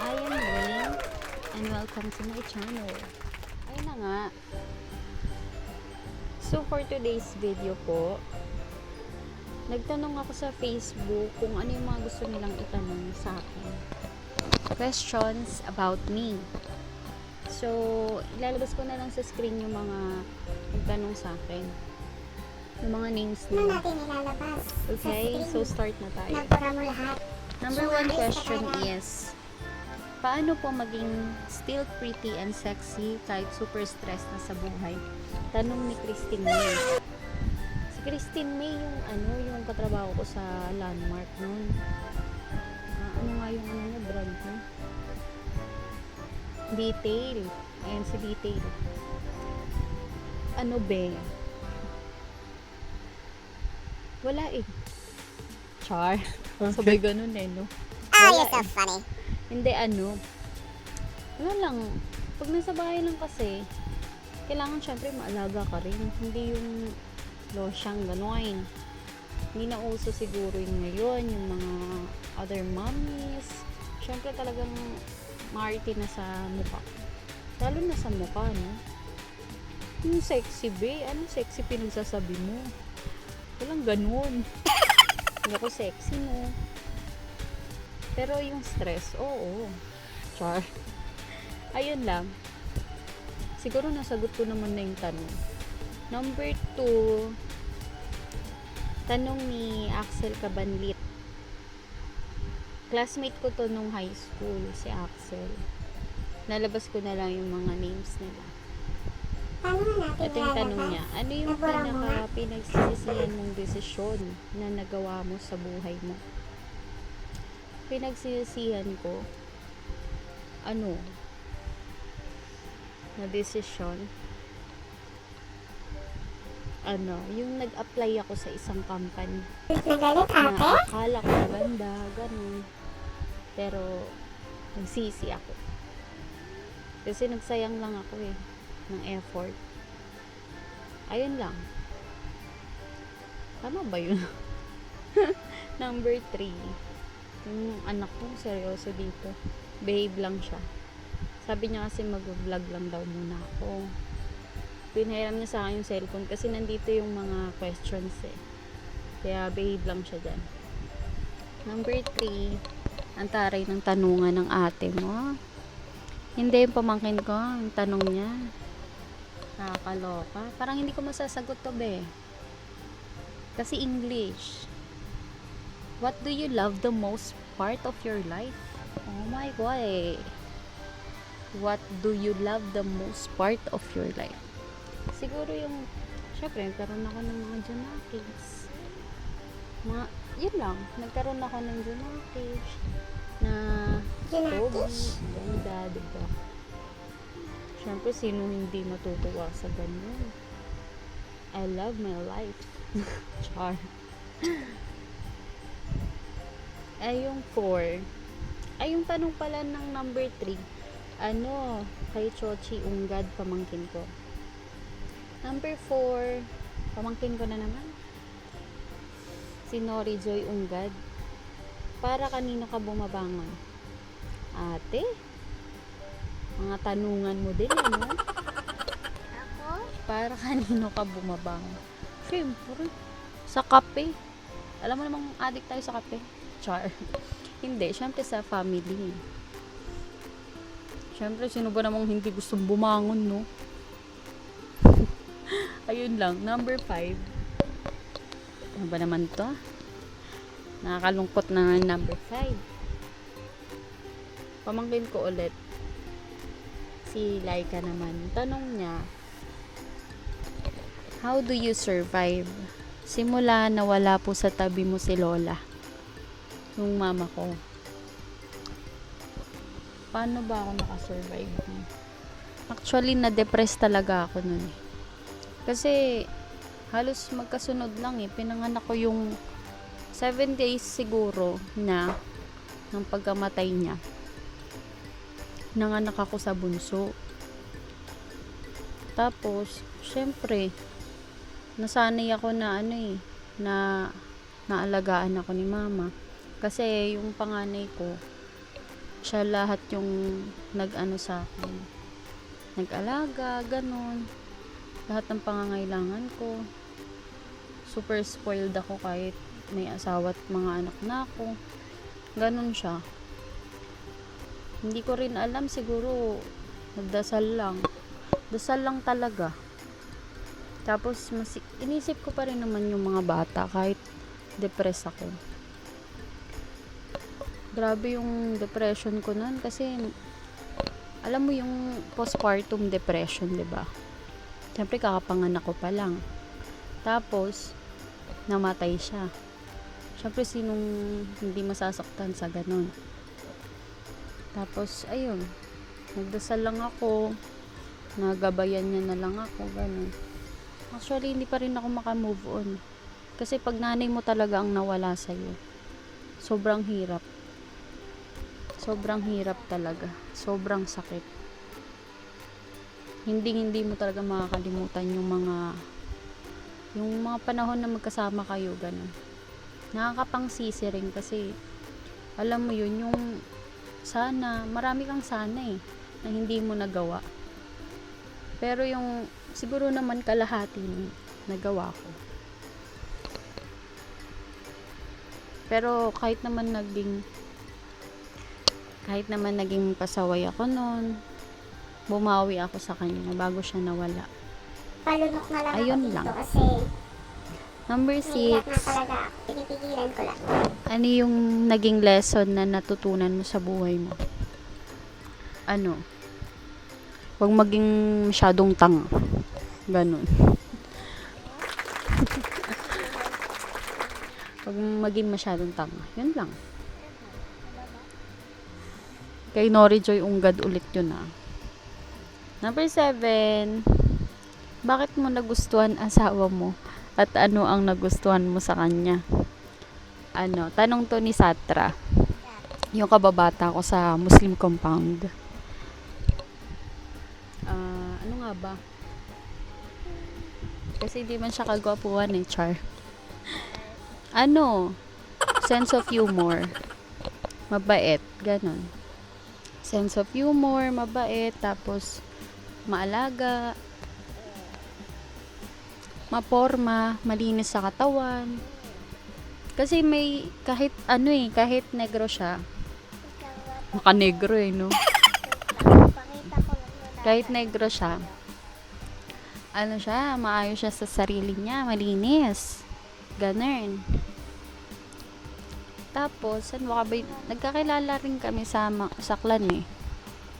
I am Rain and welcome to my channel. Ayun na nga. So for today's video po, nagtanong ako sa Facebook kung ano yung mga gusto nilang itanong sa akin. Questions about me. So, ilalabas ko na lang sa screen yung mga nagtanong sa akin. Yung mga names nila. natin ilalabas. Okay, so start na tayo. Nabura mo lahat. Number one question is, paano po maging still pretty and sexy kahit super stressed na sa buhay? Tanong ni Christine May. Si Christine May yung katrabaho ko sa Landmark noon. Ano nga yung niya, brand niya? Detail. Ayan si Detail. Ano be? Wala eh. Char. Sabay ganun eh, no? You're Wala so funny. Hindi wala lang. Pag nasa bahay lang kasi, kailangan syempre maalaga ka rin. Hindi yung losyang gano'n. Hindi na uso siguro yung ngayon, yung mga other mommies. Syempre talagang maarte na sa mukha. Lalo na sa mukha, no? Yung sexy, be. Anong sexy pinagsasabi mo? Walang ganun. Hindi ako sexy, no? Pero yung stress, oo. Char. Ayun lang. Siguro nasagot ko naman na yung tanong. Number 2, tanong ni Axel Cabanlit. Classmate ko to nung high school, si Axel. Nalabas ko na lang yung mga names nila. Paano natin Ito yung tanong ilalabas? niya. Ano yung Nabura mo nga? pinagsisisihan mong desisyon na nagawa mo sa buhay mo? Pinagsisisihan ko na desisyon yung nag-apply ako sa isang company Nagalit na ate? akala ko maganda, ganun, pero nagsisi ako kasi nagsayang lang ako ng effort. Ayun lang. Tama ba yun? Number 3, yung anak ko seryoso dito, behave lang siya. Sabi niya kasi mag-vlog lang daw muna ako. Pinahiram niya sa akin yung cellphone kasi nandito yung mga questions kaya behave lang siya dyan. Number 3, ang taray ng tanungan ng ate mo. Hindi yung pamangkin ko ang tanong niya. Nakakaloka. Parang hindi ko masasagot to be, kasi English. What do you love the most part of your life? Oh my God. What do you love the most part of your life? Siguro yung, syempre, nagkaroon ako ng mga junakis. Yun lang. Nagkaroon ako ng junakis na Junakis? ganda, diba? Syempre, sino hindi matutuwa sa ganyan? I love my life. Char. Ay, yung 4. Ay, yung tanong pala ng number 3. Kay Chochi Ungad, pamangkin ko. Number 4, pamangkin ko na naman. Si Nori Joy Ungad. Para kanino ka bumabangon? Ate? Mga tanungan mo din, ano? Ako? Para kanino ka bumabangon? Siyempre, sa kape. Alam mo namang addict tayo sa kape. Char. Hindi, syempre sa family. Syempre, sino ba namang hindi gustong bumangon, no? Ayun lang. Number 5. Ano ba naman to? Nakakalungkot na number 5. Pamangkin ko ulit. Si Laika naman. Tanong niya, how do you survive? Simula na wala po sa tabi mo si Lola, yung mama ko. Paano ba ako nakasurvive? Actually, na-depress talaga ako nun. Kasi, halos magkasunod lang Pinanganak ko yung 7 days siguro na ng pagkamatay niya. Nanganak ako sa bunso. Tapos, syempre, nasanay ako na na naalagaan ako ni mama. Kasi yung panganay ko, Siya lahat yung nag-ano sa akin. Nag-alaga, ganun. Lahat ng pangangailangan ko. Super spoiled ako kahit may asawa at mga anak na ako. Ganun siya. Hindi ko rin alam, siguro nagdasal lang. Dasal lang talaga. Tapos inisip ko pa rin naman yung mga bata kahit depressed ako. Grabe yung depression ko nun kasi alam mo yung postpartum depression, 'di ba? Siyempre kakapanganak ko pa lang. Tapos namatay siya. Siyempre sinong hindi masasaktan sa ganun. Tapos ayun, nagdasal lang ako, nagabayan niya na lang ako, ganun. Actually, hindi pa rin ako maka-move on. Kasi pag nanay mo talaga ang nawala sa'yo, sobrang hirap. Sobrang hirap talaga. Sobrang sakit. Hindi mo talaga makakalimutan yung mga panahon na magkasama kayo, ganun. Nakakapangsisi rin kasi alam mo yun, yung sana, marami kang sana na hindi mo nagawa. Pero yung siguro naman kalahati nagawa ko. Pero kahit naman naging pasaway ako noon, bumawi ako sa kanya bago siya nawala. Palunok na lang Ayun ako lang. dito kasi Number naiyak 6. na talaga ako. Pinipigilan ko lang. Ano yung naging lesson na natutunan mo sa buhay mo? Ano? Huwag maging masyadong tanga. Ganun. Huwag maging masyadong tanga. Yun lang. Kay Nori Joy Ungad ulit yun Number 7. Bakit mo nagustuhan asawa mo? At ano ang nagustuhan mo sa kanya? Tanong to ni Satra. Yung kababata ko sa Muslim compound. Ano nga ba? Kasi di man siya kagwapuhan Char. Sense of humor. Mabait. Ganon. Sense of humor, mabait, tapos maalaga, maporma, malinis sa katawan. Kasi may kahit negro siya. Naka-negro no? Pakita ko lang yun. Kahit negro siya, maayos siya sa sarili niya, malinis. Ganun. Tapos, nagkakilala rin kami sa Saklan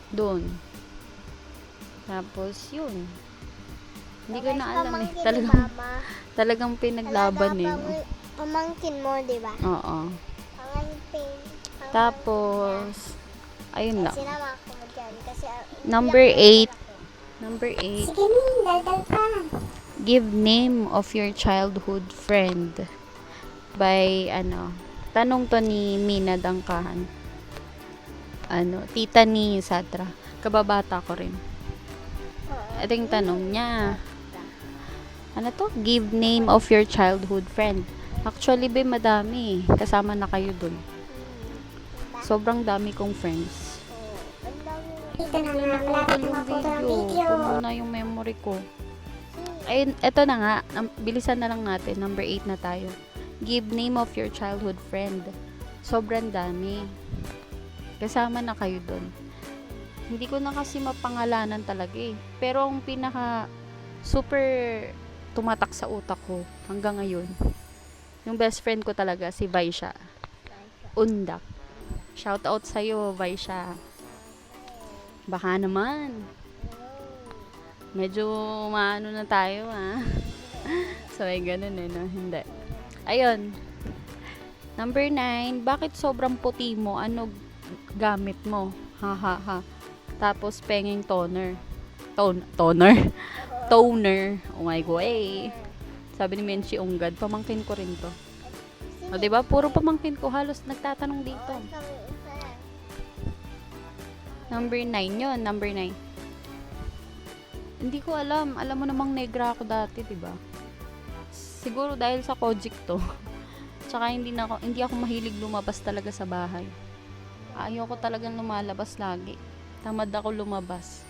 doon. Tapos, yun. Hindi ko na alam Talagang pinaglaban no? Pamangkin mo, di ba? Oo. Pamangkin. Tapos, ayun lang. Sinama ko mo dyan. Kasi, Number 8. Number 8. sige Min, daldal ka. Give name of your childhood friend. By, tanong to ni Mina Dangkahan. Tita ni Satra. Kababata ko rin. Ito yung tanong niya. Give name of your childhood friend. Actually, madami. Kasama na kayo dun. Sobrang dami kong friends. Ito na nga, malapit na maputo ng video. Puno na yung memory ko. Ay, eto na nga. Bilisan na lang natin. Number 8 na tayo. Give name of your childhood friend. Sobrang dami. Kasama na kayo dun. Hindi ko na kasi mapangalanan talaga Pero ang pinaka super tumatak sa utak ko hanggang ngayon, yung best friend ko talaga, si Vaisha Undak. Shout out sa'yo, Vaisha. Baka naman. Medyo maano na tayo So ay ganun no? Hindi. Ayun. Number 9, bakit sobrang puti mo? Ano gamit mo? Ha ha ha. Tapos pengeng toner. Toner. Toner. Oh my God. Sabi ni Menchi Ungad, pamangkin ko rin to. O diba? Puro pamangkin ko. Halos nagtatanong dito. Number 9 yun. Number 9. Hindi ko alam. Alam mo namang negra ako dati, diba? Siguro dahil sa Kojic to. Tsaka hindi ako mahilig lumabas talaga sa bahay. Ayoko talagang lumalabas lagi. Tamad ako lumabas.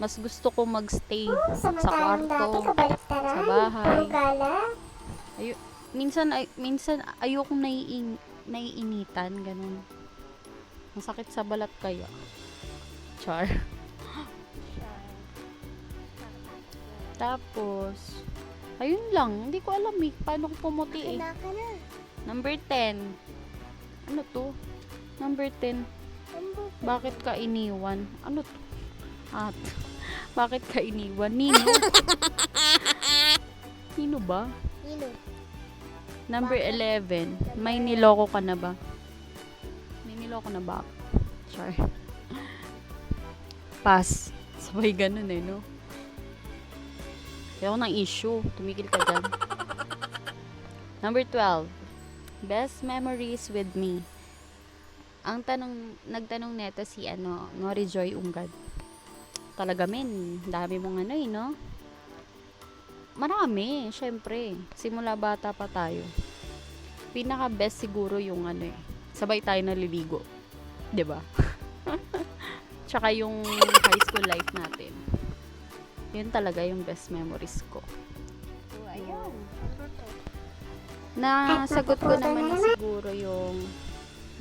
Mas gusto ko magstay sa Samantalang dati kwarto, kabaliktaran. sa bahay. Puro gala. Minsan ayokong naiinitan, ganun. Masakit sa balat kaya. Char. Tapos, ayun lang. Hindi ko alam eh. Paano ko pumuti eh. Wala ka na. Number 10. Ano to? Number 10. Bakit ka iniwan? Ano to? At, bakit ka iniwan? Nino? Nino ba? Nino. Number 11. May niloko ka na ba? May niloko na ba? Char. Pass. Sabay ganun eh, no? Kaya ako ng issue. Tumigil ka dyan. Number 12. Best memories with me. Nagtanong neto si Nori Joy Ungad. Talaga men, dami mong no? Marami, syempre. Simula bata pa tayo. Pinaka best siguro yung sabay tayo naliligo. 'Di ba? Tsaka yung high school life natin. Yun talaga yung best memories ko. So, ayun. Nasagot ko naman na siguro yung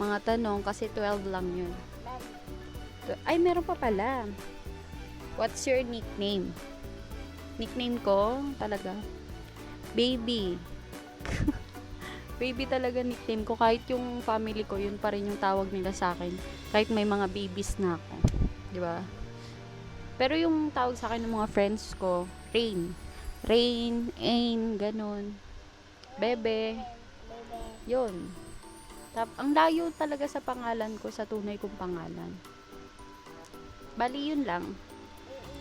mga tanong kasi 12 lang yun. Ay, meron pa pala. What's your nickname? Nickname ko, talaga, Baby. Baby talaga nickname ko. Kahit yung family ko, yun pa rin yung tawag nila sa akin. Kahit may mga babies na ako. Diba? Pero yung tawag sa akin ng mga friends ko, Rain. Rain, Ain, ganun. Bebe. Yun. Ang layo talaga sa pangalan ko, sa tunay kong pangalan. Bali, yun lang.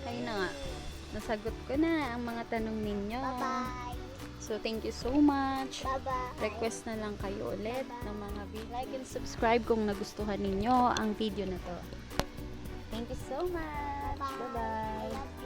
Ayun na nga. Nasagot ko na ang mga tanong ninyo. Bye-bye. So, thank you so much. Bye-bye. Request na lang kayo ulit ng mga like and subscribe kung nagustuhan ninyo ang video na to. Thank you so much. Bye-bye.